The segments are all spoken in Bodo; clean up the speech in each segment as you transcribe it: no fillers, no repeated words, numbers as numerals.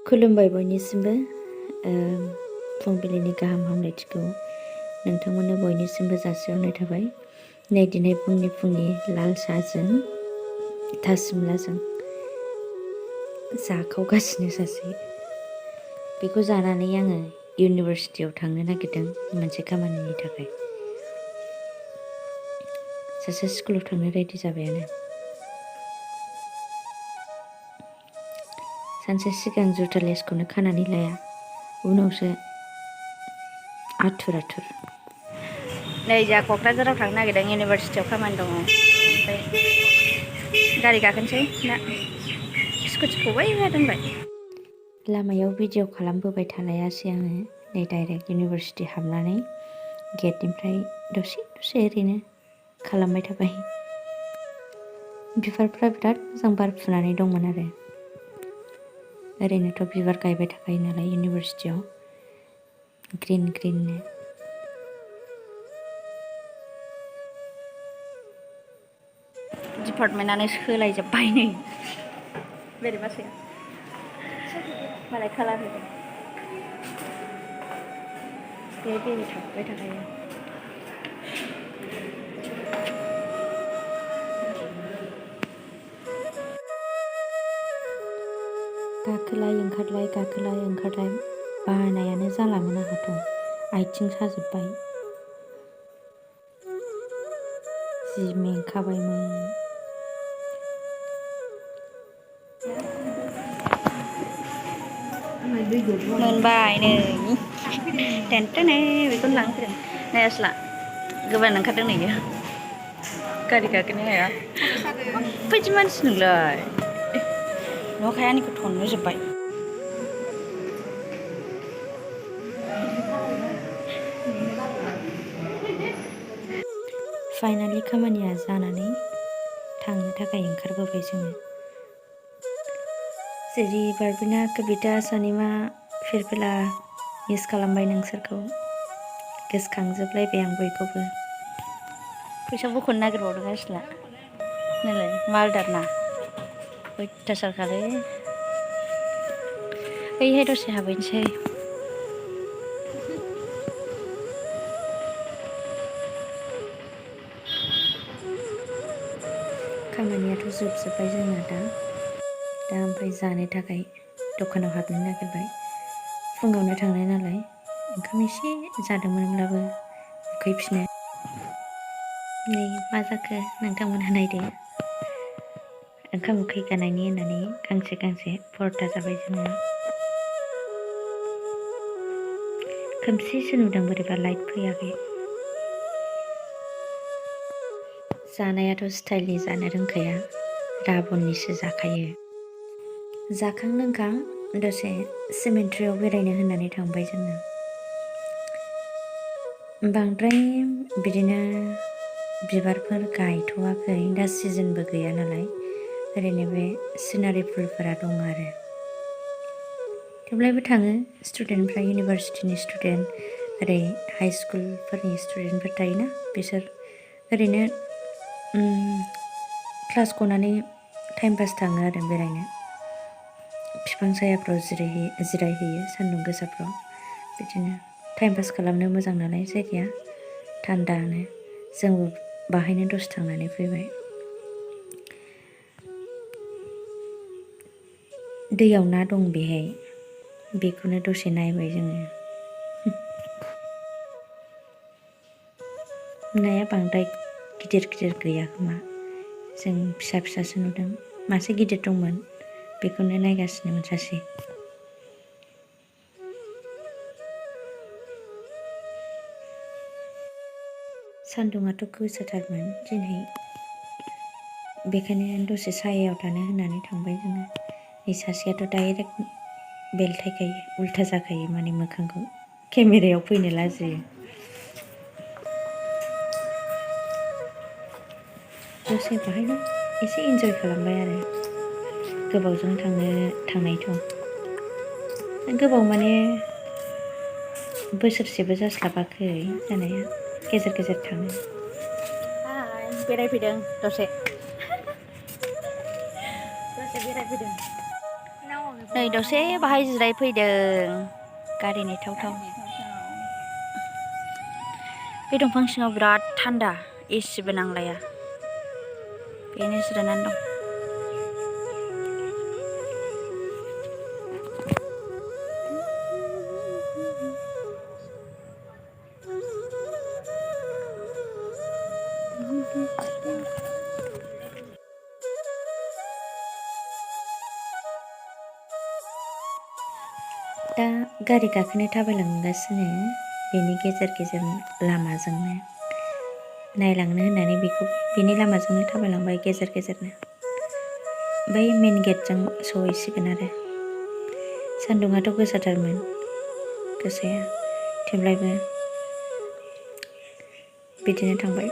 खुलुमबाय बयनिसिमबो फुंबिलिनि गाहाम हामलायथिखौ नोंथांमोननो बयनिसिमबो जासिहरनाय थाबाय। नै दिनै फुंनि लाल साहाजों थासिमलाजों जाखावगासिनो सासे। बेखौ जानानै आङो इउनिभारसिटियाव थांनो नागिरदों मोनसे खामानिनि थाखाय। सासे स्कुलाव थांनो रेडि जाबायानो। सानसे सिगां जुथा लेसखौनो खानानै लाया, उनावसो आथुर नै जा क'क्राझाराव थांनो नागिरदों, इउनिभारसिटियाव खामानि दङ। ओमफ्राय गारि गाखोनोसै ना स्कुटिखौ बैहाय दोनबाय। लामायाव भिडिअ खालामबोबाय थालायासै आङो। नै डाइरेक्ट इउनिभारसिटि हाबनानै गेटनिफ्राय दसे ओरैनो खालामबाय थाबाय। बिबारफ्रा बिराद मोजां बारफुनानै दंमोन आरो। ओरैनोथ' बिबार गायबाय थाखायो नालाय इउनिभारसिटियाव ग्रिननो। डिपार्टमेन्टआनो सोलायजोब्बाय नै बोरैबासो मालाय कालार होदों। बेरे थाबाय थाखायो। गाखोलाय ओंखारलाय बानायानो जालामोन आंहाथ'। आथिं साजोब्बाय, जि मेंखाबायमोन। मोनबाय नै टेनटेनै बेखौनो लांफैदों। नै आसला गोबानो ओंखारदों नै इयो। गारि गाखोनो हाया। माबायदि मानसि नोंलाय? नुवाखै आंनिखौ थननो जोब्बाय। फाइनालि खामानिया जानानै थांनो थाखाय ओंखारबोबाय जोङो। जेरि बारबिना कबिता सानिमा फिरफिला मिस खालामबाय नोंसोरखौ। गोसोखांजोबलायबाय आं बयखौबो। फैसा बख'नो नागिरबावदों आसला। नालाय मालदारना अयथासारखालै। ओइहाय दसे हाबहैनोसै। खामानियाथ' जोबजोब्बाय जोंना दा ओमफ्राय जानो थाखाय दखानाव हाबनो नागिरबाय। फुङावनो थांनाय नालाय ओंखाम एसे जादोंमोनब्लाबो उखैफिनो। नै मा जाखो नोंथांमोनहा नायदो। ओंखाम उखै गानायनि होननानै गांसे परता जाबाय जोङो। खोमसिसो नुदों, बोरैबा लाइट फैयाखै। जानायाथ' स्टाइलनि जानो रोंखाया, राबननिसो जाखायो। जाखां लोंखां दसे सिमेन्ट्रियाव बेरायनो होननानै थांबाय जोङो। बांद्राय बिदिनो बिबारफोर गायथ'वाखै, दा सिजोनबो गैया नालाय। ओरैनो बे सिनारि फुलफोरा दं आरो। थेवब्लाबो थाङो स्टुडेन्टफ्रा, इउनिभारसिटिनि स्टुडेन्ट, ओरै हाइ स्कुलफोरनि स्टुडेन्टफोर थायोना, बिसोर ओरैनो क्लास गनानै टाइम पास थाङो आरो बेरायनो। बिफां सायाफ्राव जिरायहैयो सान्दुं गोसाफ्राव। बिदिनो टाइम पास खालामनो मोजां नालाय जायगाया थान्दानो। जोंबो बाहायनो दसे थांनानै फैबाय। दैयाव ना दं बेहाय, बेखौनो दसे नायबाय जोङो। नाया बांद्राय गिदिर गैया खोमा, जों फिसासो नुदों। मासे गिदिर दंमोन, बेखौनो नायगासिनोमोन सासे। सान्दुङाथ' गोसाथारमोन दिनै, बेखायनो दसे सायायाव थानो होननानै थांबाय जोङो। नै सासेयाथ' डाइरेक्ट बेलथायखायो, उल्था जाखायो माने मोखांखौ केमेरायाव फैनो लाजियो। दसे बाहायनो एसे इन्जय खालामबाय आरो। गोबावजों थांनायथ'। गोबाव माने बोसोरसेबो जास्लाबाखै जानाया, गेजेर थाङो। बेरायफैदों दसे बेरायफैदों। नै दसे बाहाय जिरायफैदों गारि नेथावथाव। बे दंफां सिङाव बिराद थान्दा एसिबो नांलाया बेनो जिरायनानै दं। दा गारि गाखोनो थाबायलांगासिनो बेनि गेजेर गेजेर लामाजोंनो नायलांनो होननानै बेनि लामाजोंनो थाबायलांबाय गेजेर गेजेरनो। बै मेन गेटजों सहैसिगोन आरो। सान्दुङाथ' गोसाथारमोन गोसाया थेवब्लाबो बिदिनो थांबाय।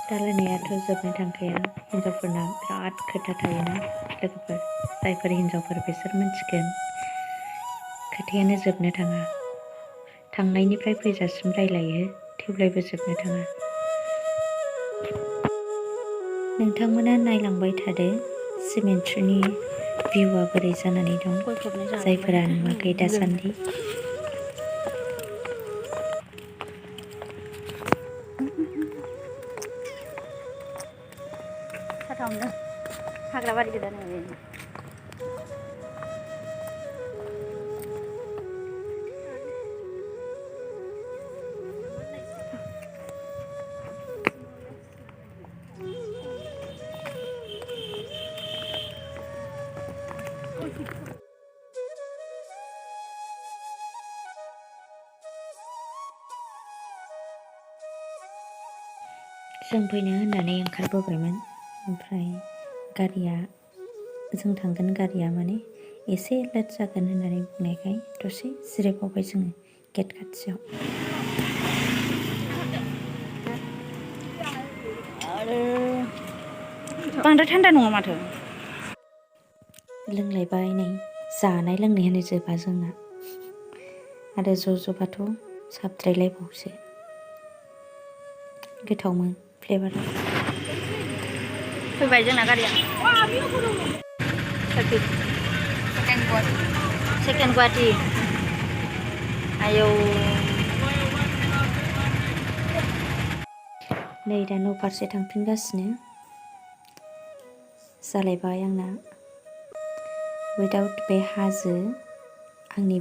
रायलायनायाथ' जोबनो थांखाया। हिन्जावफोरना बिराद खोथा थायोना लोगोफोर, जायफोर हिन्जावफोर बिसोर मिन्थिगोन। खोथायानो जोबनो थाङा। थांनायनिफ्राय फैजासिम रायलायो थेवब्लाबो जोबनो थाङा। नोंथांमोना नायलांबाय थादो सिमेन्ट्रिनि भिउआ बोरै जानानै दं, जायफोरा नुवाखै दासान्दि। हाग्राबारि गोदान जों फैनो होननानै ओंखारबोबायमोन, ओमफ्राय जों थांगोन गारिया माने एसे लेट जागोन होननानै बुंनायखाय दसे जिरायबावबाय जोङो गेट खाथियाव। आरो बांद्राय थान्दा नङा माथो। लोंलायबाय नै जानाय लोंनायानो जोबा जोंना, आरो ज'बाथ' साबद्रायलायबावसो। गोथावमोन फ्लेभारा। फैबाय जोंना गारिया। सेकेन्ड गुवाहाटी। आयौ नै दा न' फारसे थांफिनगासिनो जालायबाय आंना। उइदाउट बे हाजो आंनि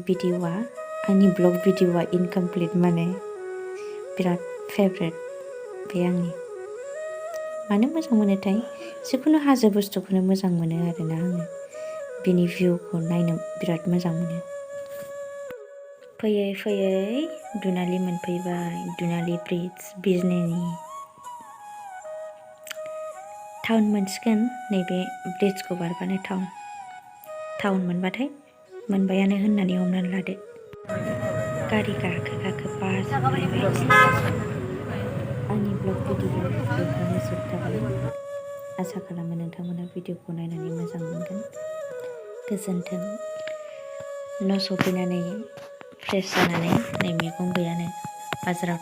ब्लग भिडिअ'आ इनकमप्लिट, माने बिराद फेभरेट बे आंनि। मानो मोजां मोनोथाय, जिखुनु हाजो बुस्थुखौनो मोजां मोनो आरोना आङो। बिनि भिउखौ नायनो बिराद मोजां मोनो। फैयै फैयै दुनालि मोनफैबाय, दुनालि ब्रिज, बिजनिनि टाउन मोनसिगोन। नैबे ब्रिजखौ बारबानो टाउन मोनबाथाय मोनबायानो होननानै हमनानै लादो। गारि गाखो बाजोबलायबाय। आंनि ब्लग भिडिअ'आ बेहायनो जोबथाबाय। आसा खालामो नोंथांमोना भिडिअ'खौ नायनानै मोजां मोनगोन। गोजोन्थों। न' सफैनानै फ्रेश जानानै नै मैगं गैयानो बाजाराव